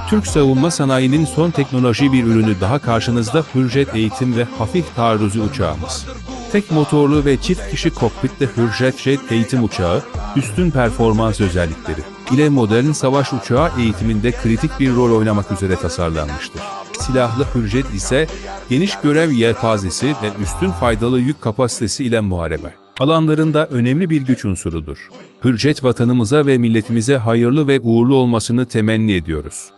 Türk savunma sanayinin son teknoloji bir ürünü daha karşınızda Hürjet eğitim ve hafif taarruzi uçağımız. Tek motorlu ve çift kişi kokpitte Hürjet Jet eğitim uçağı, üstün performans özellikleri ile modern savaş uçağı eğitiminde kritik bir rol oynamak üzere tasarlanmıştır. Silahlı Hürjet ise geniş görev yelpazesi ve üstün faydalı yük kapasitesi ile muharebe alanlarında önemli bir güç unsurudur. Hürjet vatanımıza ve milletimize hayırlı ve uğurlu olmasını temenni ediyoruz.